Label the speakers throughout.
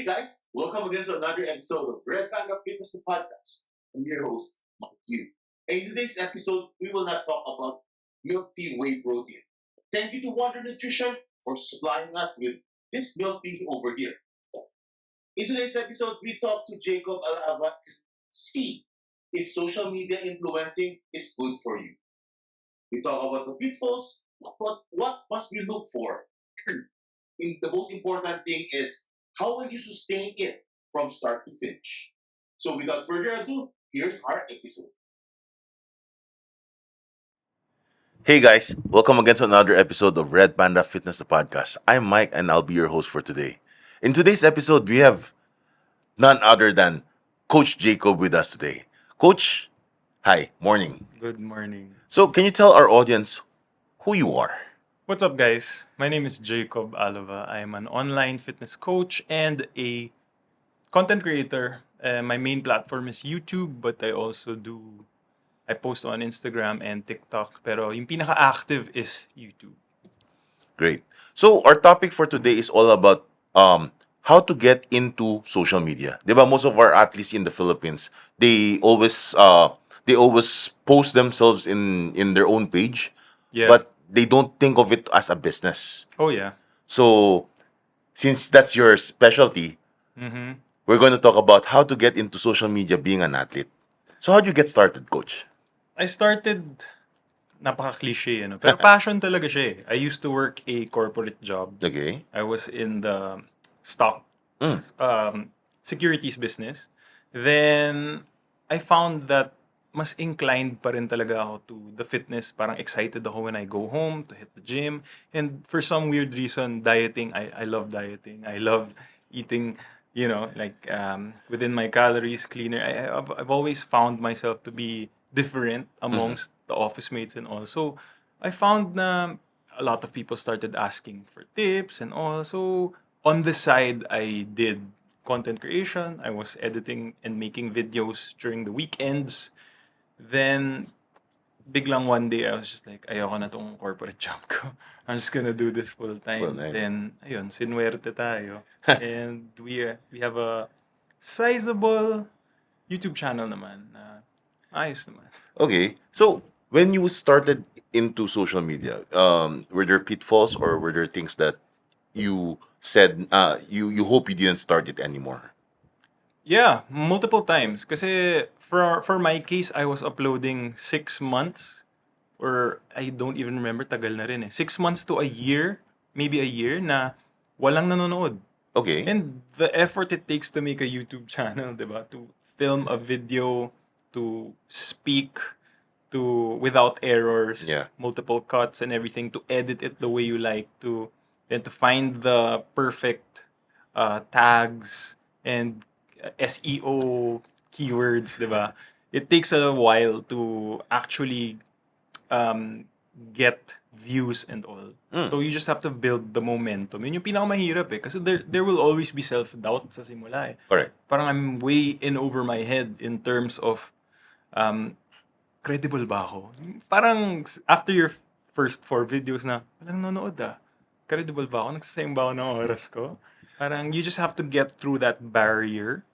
Speaker 1: Hey guys, welcome again to another episode of Red Panda Fitness Podcast. I'm your host, Mike Q. In today's episode, we will not talk about milk tea whey protein. Thank you to Wonder Nutrition for supplying us with this milk tea over here. In today's episode, we talk to Jacob Alava and see if social media influencing is good for you. We talk about the pitfalls, what must we look for. The most important thing is how will you sustain it from start to finish? So without further ado, here's our episode. Hey guys, welcome again to another episode of Red Panda Fitness the Podcast. I'm Mike and I'll be your host for today. In today's episode, we have none other than Coach Jacob with us today. Coach, hi, morning.
Speaker 2: Good morning.
Speaker 1: So can you tell our audience who you are?
Speaker 2: What's up, guys? My name is Jacob Alova. I'm an online fitness coach and a content creator. My main platform is YouTube, but I post on Instagram and TikTok. Pero yung pinaka-active is YouTube.
Speaker 1: Great. So our topic for today is all about how to get into social media. 'Di ba most of our athletes in the Philippines, they always post themselves in their own page,
Speaker 2: Yeah.
Speaker 1: but they don't think of it as a business.
Speaker 2: Oh, yeah.
Speaker 1: So since that's your specialty,
Speaker 2: Mm-hmm.
Speaker 1: we're going to talk about how to get into social media being an athlete. So how'd you get started, coach?
Speaker 2: I started, napaka-cliche, ano? Pero passion talaga siya eh. I used to work a corporate job.
Speaker 1: Okay.
Speaker 2: I was in the stock securities business. Then I found that mas inclined pa rin talaga ako to the fitness. Parang excited ako when I go home to hit the gym. And for some weird reason, dieting, I love dieting. I love eating, like within my calories, cleaner. I've always found myself to be different amongst the office mates and all. So I found na a lot of people started asking for tips and all. So on the side, I did content creation. I was editing and making videos during the weekends. Then biglang one day I was just like, ayoko na tong corporate job ko. I'm just gonna do this full time.
Speaker 1: Full-time.
Speaker 2: Then ayun, sinuwerte tayo. And we have a sizable YouTube channel naman na ayos naman.
Speaker 1: Okay. So when you started into social media, were there pitfalls or were there things that you said you hope you didn't start it anymore?
Speaker 2: Yeah, multiple times. Kasi for my case, I was uploading 6 months or I don't even remember, tagal na rin eh. 6 months to a year, maybe a year na walang nanonood.
Speaker 1: Okay.
Speaker 2: And the effort it takes to make a YouTube channel, diba? To film a video, to speak, to without errors,
Speaker 1: Yeah.
Speaker 2: multiple cuts and everything, to edit it the way you like, then to find the perfect tags and SEO keywords, diba? It takes a while to actually get views and all. So you just have to build the momentum. Yun yung pinakamahirap eh. Kasi there will always be self-doubt sa simula eh.
Speaker 1: Correct.
Speaker 2: Parang I'm way in over my head in terms of credible ba ako? Parang after your first 4 videos na, walang nanonood ah. Credible ba ako? Nagsasayang ba ako ng oras ko? Parang you just have to get through that barrier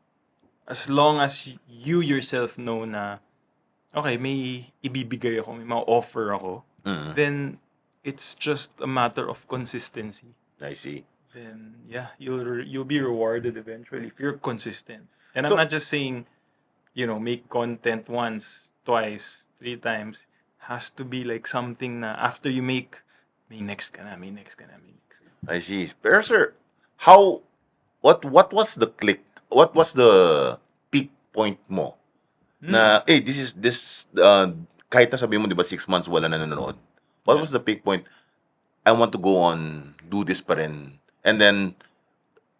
Speaker 2: as long as you yourself know na okay, may ibibigay ako, may ma-offer ako, then it's just a matter of consistency.
Speaker 1: I see.
Speaker 2: Then yeah, you'll be rewarded eventually if you're consistent. And
Speaker 1: So-
Speaker 2: I'm not just saying, make content once, twice, 3 times. Has to be like something na after you make, may next ka na, may next ka na, may next ka na.
Speaker 1: I see. Pero sir, what was the click? What was the peak point mo? Na this kahit na sabi mo 'di ba 6 months wala na nanonood. What
Speaker 2: Yeah.
Speaker 1: was the peak point? I want to go on do this pa rin. And then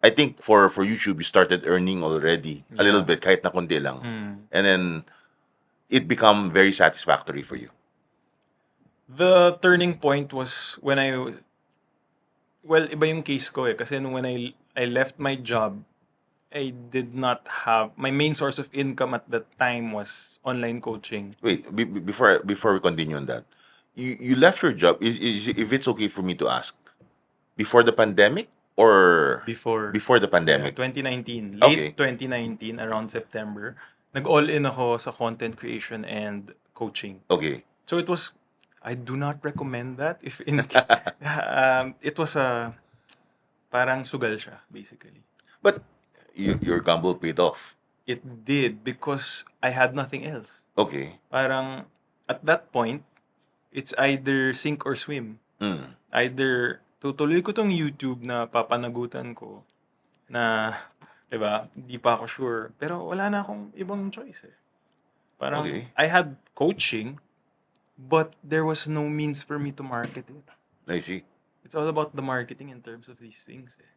Speaker 1: I think for YouTube you started earning already a little
Speaker 2: Yeah.
Speaker 1: bit kahit na konti lang. And then it become very satisfactory for you.
Speaker 2: The turning point was when iba yung case ko eh. Kasi nung when I left my job, I did not have, my main source of income at that time was online coaching.
Speaker 1: Wait, before we continue on that, you left your job. If it's okay for me to ask, before the pandemic
Speaker 3: or
Speaker 2: before
Speaker 3: before the
Speaker 2: yeah,
Speaker 3: pandemic?
Speaker 2: 2019,
Speaker 3: Okay.
Speaker 2: late 2019, around September, nag-all-in ako sa content creation and coaching.
Speaker 3: Okay.
Speaker 2: So it was, I do not recommend that if in it was a parang sugal siya basically.
Speaker 3: But your gamble paid off.
Speaker 2: It did because I had nothing else.
Speaker 3: Okay.
Speaker 2: Parang at that point, it's either sink or swim.
Speaker 3: Mm.
Speaker 2: Either tutuloy ko tong YouTube na papanagutan ko na, 'di ba, hindi pa ako sure. Pero wala na akong ibang choice eh. Parang
Speaker 3: Okay.
Speaker 2: I had coaching, but there was no means for me to market it.
Speaker 3: I see.
Speaker 2: It's all about the marketing in terms of these things eh.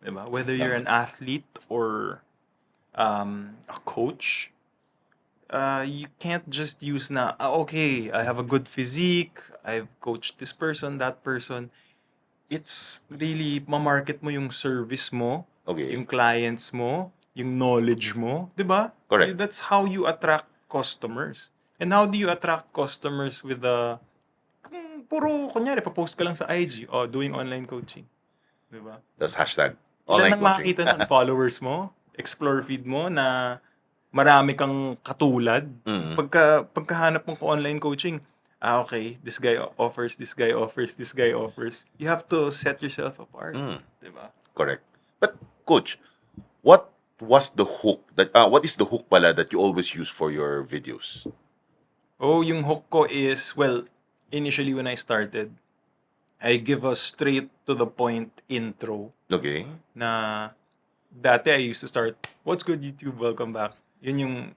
Speaker 2: 'Di ba? Whether you're
Speaker 3: Tama.
Speaker 2: an athlete or a coach, you can't just use na, okay, I have a good physique, I've coached this person, that person. It's really, mamarket mo yung service mo,
Speaker 3: Okay.
Speaker 2: yung clients mo, yung knowledge mo, di ba?
Speaker 3: Correct.
Speaker 2: That's how you attract customers. And how do you attract customers with the, kung puro, kunyari, papost ka lang sa IG, doing online coaching. Di ba?
Speaker 3: That's hashtag
Speaker 2: Ilan
Speaker 3: online
Speaker 2: nang
Speaker 3: coaching.
Speaker 2: makakita nun? Followers mo? Explore feed mo na marami kang katulad.
Speaker 3: Mm.
Speaker 2: Pagkahanap mo ko online coaching, okay, this guy offers, this guy offers, this guy offers. You have to set yourself apart.
Speaker 3: Mm.
Speaker 2: Diba?
Speaker 3: Correct. But coach, what was the hook what is the hook pala that you always use for your videos?
Speaker 2: Yung hook ko is, well, initially when I started, I give a straight to the point intro
Speaker 3: Okay.
Speaker 2: na dati I used to start, what's good YouTube, welcome back. Yun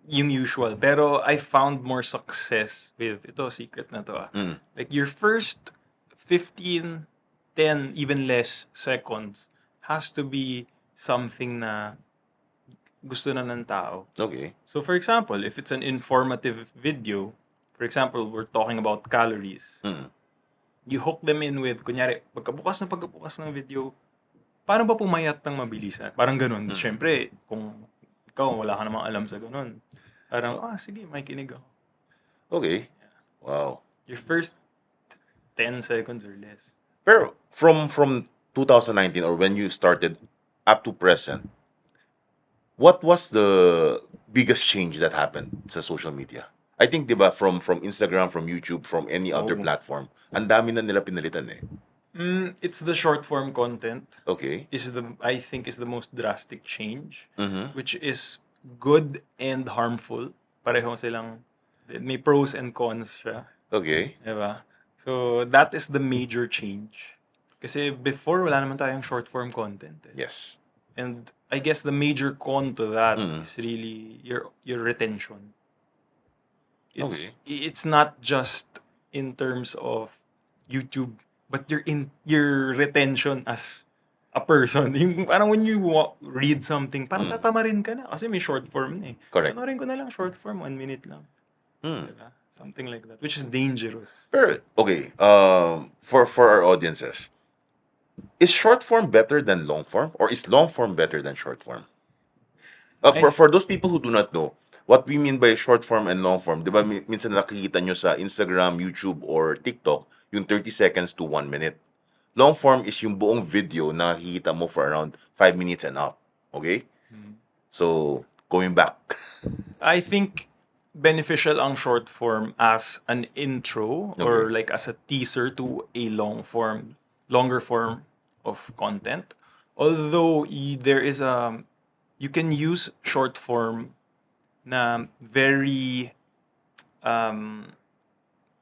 Speaker 2: yung usual. Pero I found more success with, ito, secret na to
Speaker 3: Mm.
Speaker 2: Like your first 15, 10, even less seconds has to be something na gusto na ng tao.
Speaker 3: Okay.
Speaker 2: So for example, if it's an informative video, for example, we're talking about calories,
Speaker 3: Mm.
Speaker 2: you hook them in with, kunyari, pagkabukas ng video, paano ba pumayat ng mabilisan? Parang ganun.
Speaker 3: Mm.
Speaker 2: Siyempre, kung ikaw wala ka namang alam sa ganun, parang, sige, may kinig ako.
Speaker 3: Okay. Wow.
Speaker 2: Your first 10 seconds or less.
Speaker 3: Pero from 2019 or when you started up to present, what was the biggest change that happened sa social media? I think, di ba, from Instagram, from YouTube, from any other
Speaker 2: Oo.
Speaker 3: platform, ang dami na nila pinalitan eh.
Speaker 2: It's the short form content
Speaker 3: Okay.
Speaker 2: I think is the most drastic change,
Speaker 3: Mm-hmm.
Speaker 2: which is good and harmful. Pareho silang, may pros and cons siya.
Speaker 3: Okay.
Speaker 2: Diba? So, that is the major change. Kasi before, wala naman tayong short form content.
Speaker 3: Yes.
Speaker 2: And I guess the major con to that
Speaker 3: Mm.
Speaker 2: is really your retention.
Speaker 3: Okay.
Speaker 2: It's not just in terms of YouTube, but your retention as a person. Yung parang when you read something, parang
Speaker 3: Mm.
Speaker 2: tatamarin ka na kasi may short form na eh.
Speaker 3: Correct.
Speaker 2: Panoorin ko na lang short form, 1 minute lang.
Speaker 3: Mm.
Speaker 2: Diba? Something like that, which is dangerous.
Speaker 3: Pero, okay, for our audiences, is short form better than long form, or is long form better than short form? For those people who do not know, what we mean by short form and long form, di ba minsan nakikita nyo sa Instagram, YouTube, or TikTok, yung 30 seconds to 1 minute. Long form is yung buong video na nakikita mo for around 5 minutes and up. Okay? So, going back.
Speaker 2: I think beneficial ang short form as an intro or
Speaker 3: Okay.
Speaker 2: like as a teaser to a longer form of content. Although there is you can use short form na very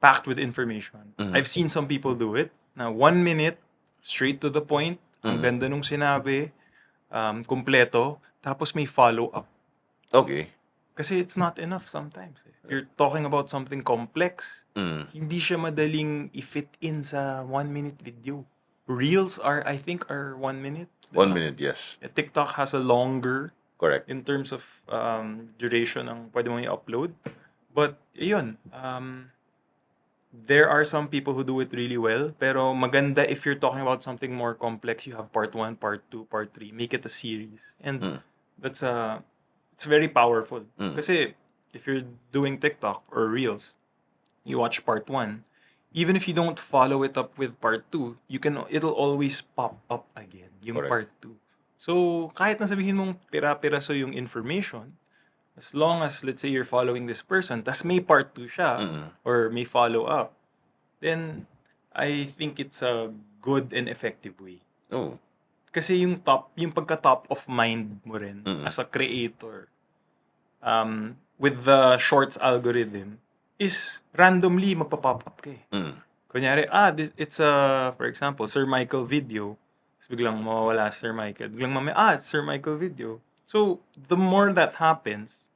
Speaker 2: packed with information.
Speaker 3: Mhm.
Speaker 2: I've seen some people do it na 1 minute, straight to the point, ang
Speaker 3: Mhm.
Speaker 2: ganda nung sinabi, kumpleto, tapos may follow-up.
Speaker 3: Okay.
Speaker 2: Kasi it's not enough sometimes. If you're talking about something complex,
Speaker 3: Mm.
Speaker 2: hindi siya madaling i-fit in sa 1 minute video. Reels I think, are 1 minute.
Speaker 3: 1
Speaker 2: diba?
Speaker 3: minute, yes.
Speaker 2: TikTok has a longer
Speaker 3: Correct.
Speaker 2: in terms of duration ng pwede mong i-upload. But, yun, there are some people who do it really well. Pero maganda if you're talking about something more complex, you have part 1, part 2, part 3. Make it a series. And
Speaker 3: Mm.
Speaker 2: it's very powerful.
Speaker 3: Mm.
Speaker 2: Kasi if you're doing TikTok or Reels, you watch part 1, even if you don't follow it up with part 2, it'll always pop up again, yung
Speaker 3: Correct.
Speaker 2: part 2. So, kahit na sabihin mong pira-piraso yung information, as long as, let's say, you're following this person, tas may part 2 siya, or may follow-up, then, I think it's a good and effective way.
Speaker 3: Oh.
Speaker 2: Kasi yung pagka-top of mind mo rin, as a creator, with the shorts algorithm, is randomly magpa-pop up ka eh. Kunyari, it's for example, Sir Michael video. Tapos biglang mawawala Sir Michael. Biglang mamaya, it's Sir Michael video. So, the more that happens,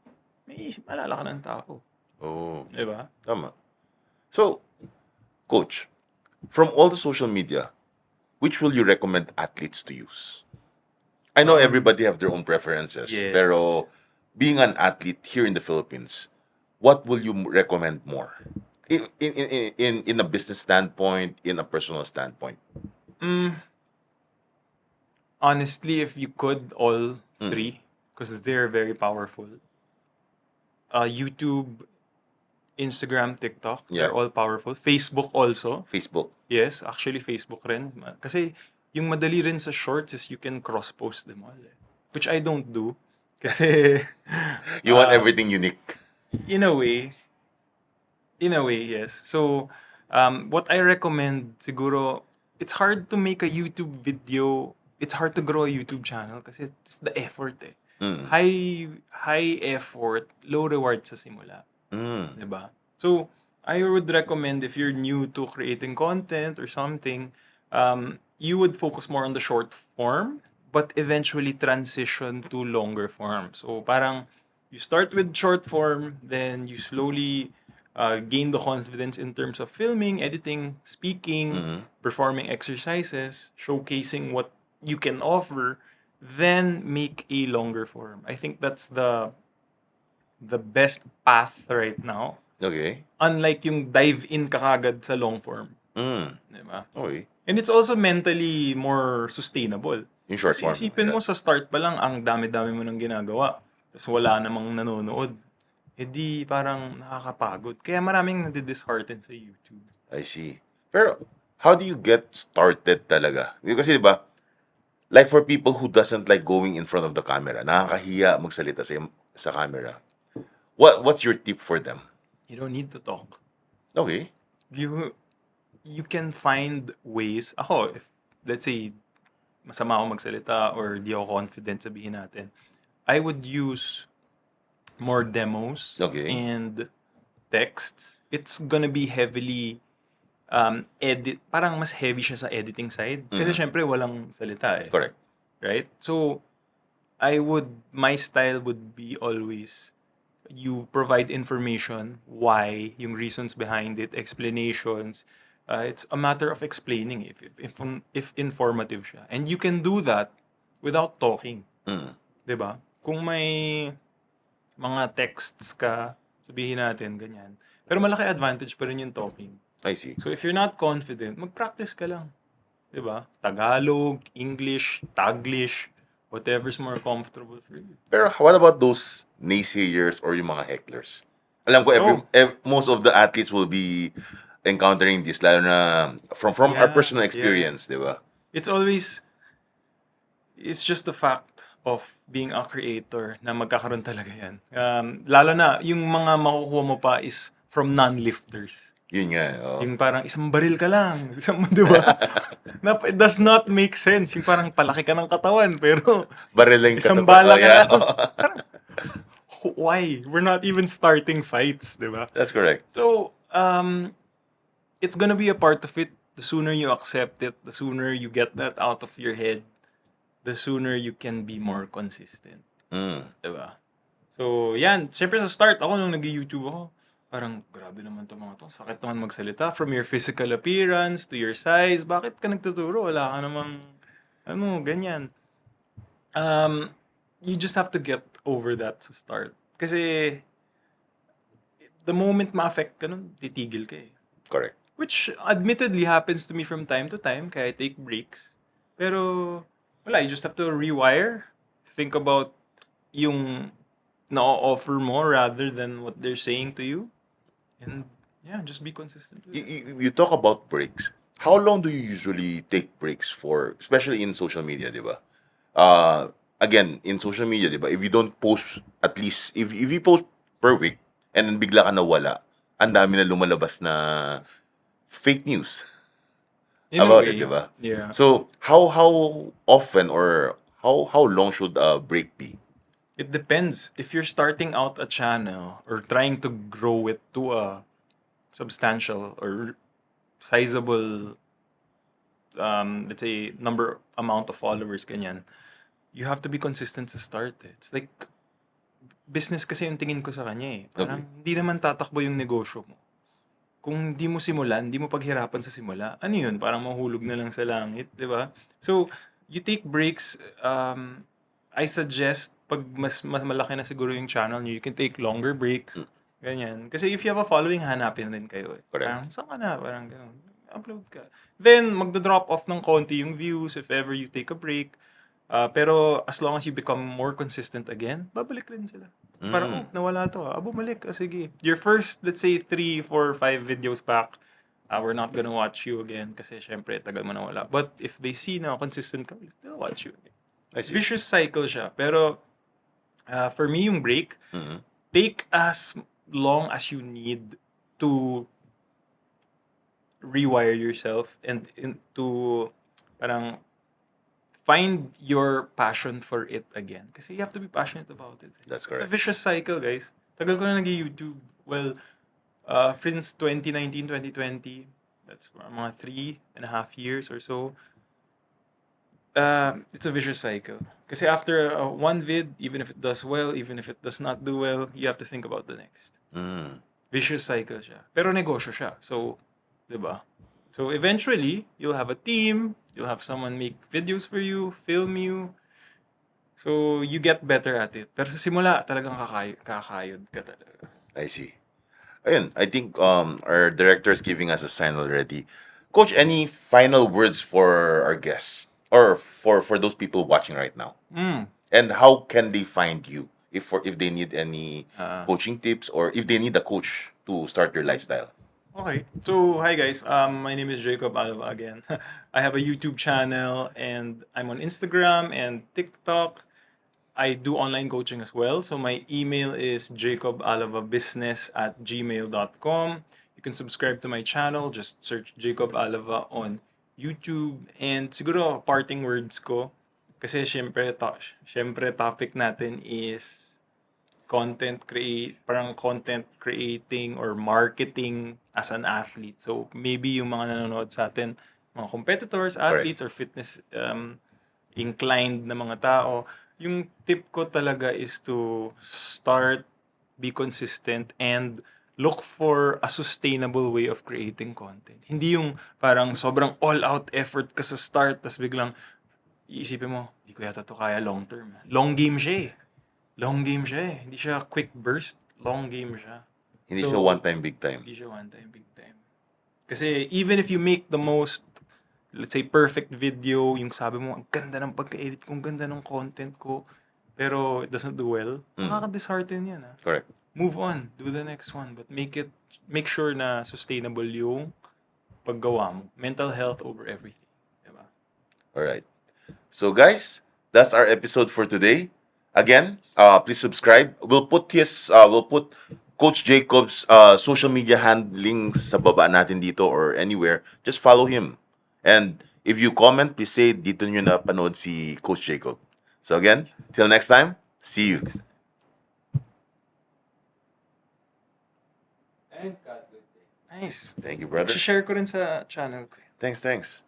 Speaker 2: may malala ka ng tao.
Speaker 3: Oh.
Speaker 2: Diba?
Speaker 3: Tama. So, Coach, from all the social media, which will you recommend athletes to use? I know everybody have their own preferences,
Speaker 2: Yes.
Speaker 3: pero being an athlete here in the Philippines, what will you recommend more? In a business standpoint, in a personal standpoint.
Speaker 2: Honestly, if you could, all three, because they're very powerful. YouTube, Instagram, TikTok,
Speaker 3: Yeah.
Speaker 2: they're all powerful. Facebook also.
Speaker 3: Facebook.
Speaker 2: Yes, actually Facebook rin. Kasi yung madali rin sa shorts is you can cross-post them all. Which I don't do. Kasi
Speaker 3: You want everything unique.
Speaker 2: in a way, yes. So, what I recommend, siguro, it's hard to make a YouTube video. It's hard to grow a YouTube channel kasi it's the effort eh. High effort, low reward sa simula. Diba? So, I would recommend if you're new to creating content or something, you would focus more on the short form, but eventually transition to longer form. So, parang you start with short form, then you slowly gain the confidence in terms of filming, editing, speaking, performing exercises, showcasing what you can offer, then make a longer form. I think that's the best path right now.
Speaker 3: Okay.
Speaker 2: Unlike yung dive in ka kagad sa long form. Diba?
Speaker 3: Okay.
Speaker 2: And it's also mentally more sustainable.
Speaker 3: In short
Speaker 2: Kasi
Speaker 3: form.
Speaker 2: isipin mo sa start pa lang, ang dami-dami mo nang ginagawa. Tapos wala namang nanonood. Eh di parang nakakapagod. Kaya maraming nadi-dishearten sa YouTube.
Speaker 3: I see. Pero, how do you get started talaga? Kasi diba, like for people who doesn't like going in front of the camera, nakakahiya magsalita sa camera. What's your tip for them?
Speaker 2: You don't need to talk.
Speaker 3: Okay.
Speaker 2: You can find ways. Ako, if let's say masama ako magsalita or di ako confident sabihin natin, I would use more demos and texts. It's gonna be heavily parang mas heavy siya sa editing side. Kasi syempre walang salita eh.
Speaker 3: Correct.
Speaker 2: Right? So, my style would be always, you provide information, why, yung reasons behind it, explanations. It's a matter of explaining if informative siya. And you can do that without talking. Diba? Kung may mga texts ka, sabihin natin, ganyan. Pero malaki advantage pa rin yung talking.
Speaker 3: I see.
Speaker 2: So if you're not confident, mag-practice ka lang. Diba? Tagalog, English, Taglish, whatever's more comfortable for you.
Speaker 3: Pero what about those naysayers or yung mga hecklers? Alam ko most of the athletes will be encountering this, lalo na from our personal experience, di ba?
Speaker 2: It's just the fact of being a creator na magkakaroon talaga yan. Lalo na, yung mga makukuha mo pa is from non-lifters.
Speaker 3: Yun nga.
Speaker 2: Yung parang isang baril ka lang. Di ba? It does not make sense. Yung parang palaki ka ng katawan, pero
Speaker 3: baril lang
Speaker 2: isang bala ka lang. Parang, why? We're not even starting fights, di ba?
Speaker 3: That's correct.
Speaker 2: So, it's gonna be a part of it. The sooner you accept it, the sooner you get that out of your head, the sooner you can be more consistent. Diba? So, yan. Siyempre sa start, ako nung nag-YouTube ako, parang, grabe naman itong mga to. Sakit naman magsalita. From your physical appearance to your size, bakit ka nagtuturo? Wala ka namang, ganyan. You just have to get over that sa start. Kasi, the moment ma-affect ka nun, titigil ka eh.
Speaker 3: Correct.
Speaker 2: Which admittedly happens to me from time to time, kaya I take breaks. Pero, wala, you just have to rewire. Think about yung na-offer mo rather than what they're saying to you. And Yeah, just be consistent with
Speaker 3: You,
Speaker 2: it.
Speaker 3: you talk about breaks. How long do you usually take breaks for, especially in social media, di ba? Again, in social media, di ba, if you don't post at least, if you post per week, and then bigla ka nawala, ang dami na lumalabas na fake news
Speaker 2: In a
Speaker 3: about it, di
Speaker 2: way,
Speaker 3: ba?
Speaker 2: yeah.
Speaker 3: So, how often or how long should a break be?
Speaker 2: It depends. If you're starting out a channel or trying to grow it to a substantial or sizable, let's say, amount of followers, ganyan, you have to be consistent to start it. It's like, business kasi yung tingin ko sa kanya eh.
Speaker 3: Okay.
Speaker 2: Parang hindi naman tatakbo yung negosyo mo. Kung hindi mo simulan, hindi mo paghirapan sa simula, ano yun? Parang mahulog na lang sa langit, di ba? So, you take breaks. I suggest, pag mas malaki na siguro yung channel nyo, you can take longer breaks. Ganyan. Kasi if you have a following, hanapin rin kayo. Eh.
Speaker 3: Correct.
Speaker 2: Parang, saan ka na? Parang ganun. Upload ka. Then, magda-drop off ng konti yung views if ever you take a break. Pero as long as you become more consistent again, babalik rin sila. Parang, oh, nawala to. Bumalik. Sige. Your first, let's say, 3, 4, 5 videos back, we're not gonna watch you again kasi syempre, tagal mo na wala. But if they see na consistent ka, they'll watch you again.
Speaker 3: I see.
Speaker 2: Vicious cycle siya. Pero, for me, yung break,
Speaker 3: Mhm.
Speaker 2: take as long as you need to rewire yourself and to parang find your passion for it again. Kasi you have to be passionate about it.
Speaker 3: That's
Speaker 2: It's a
Speaker 3: correct.
Speaker 2: vicious cycle, guys. Tagal ko na nag-YouTube. Well, since 2019, 2020, that's mga 3.5 years or so. It's a vicious cycle. Kasi after one vid, even if it does well, even if it does not do well, you have to think about the next.
Speaker 3: Mm.
Speaker 2: Vicious cycle siya. Pero negosyo siya. So, di ba? So, eventually, you'll have a team, you'll have someone make videos for you, film you. So, you get better at it. Pero sa simula, talagang kakayod ka talaga.
Speaker 3: I see. Ayun, I think our director is giving us a sign already. Coach, any final words for our guests or for those people watching right now?
Speaker 2: Mm.
Speaker 3: And how can they find you if they need any
Speaker 2: Ah.
Speaker 3: coaching tips or if they need a coach to start their lifestyle?
Speaker 2: Okay. So, hi guys. My name is Jacob Alva again. I have a YouTube channel and I'm on Instagram and TikTok. I do online coaching as well. So, my email is jacobalavabusiness@gmail.com. You can subscribe to my channel. Just search Jacob Alava on YouTube. And siguro, parting words ko, kasi syempre topic natin is content creating or marketing as an athlete. So maybe yung mga nanonood sa atin, mga competitors, athletes, or fitness inclined na mga tao, yung tip ko talaga is to start, be consistent, and look for a sustainable way of creating content. Hindi yung parang sobrang all-out effort ka sa start, tas biglang iisipin mo, di ko yata to kaya long term. Long game siya eh. Long game siya eh. Hindi siya quick burst. Long game siya.
Speaker 3: Hindi
Speaker 2: So,
Speaker 3: siya one time, big time.
Speaker 2: Hindi siya one time, big time. Kasi even if you make the most, let's say, perfect video, yung sabi mo, ang ganda ng pagka-edit ko, ang ganda ng content ko, pero it doesn't do well, makaka-dishearten yan.
Speaker 3: Correct.
Speaker 2: Move on. Do the next one. But make sure na sustainable yung paggawa mo. Mental health over everything. Diba?
Speaker 3: All right. So guys, that's our episode for today. Again, please subscribe. We'll put Coach Jacob's social media handlings sa baba natin dito or anywhere. Just follow him. And if you comment, please say dito nyo na panood si Coach Jacob. So again, till next time, see you.
Speaker 2: Nice.
Speaker 3: Thank you, brother.
Speaker 2: Share ko rin sa channel ko.
Speaker 3: Thanks.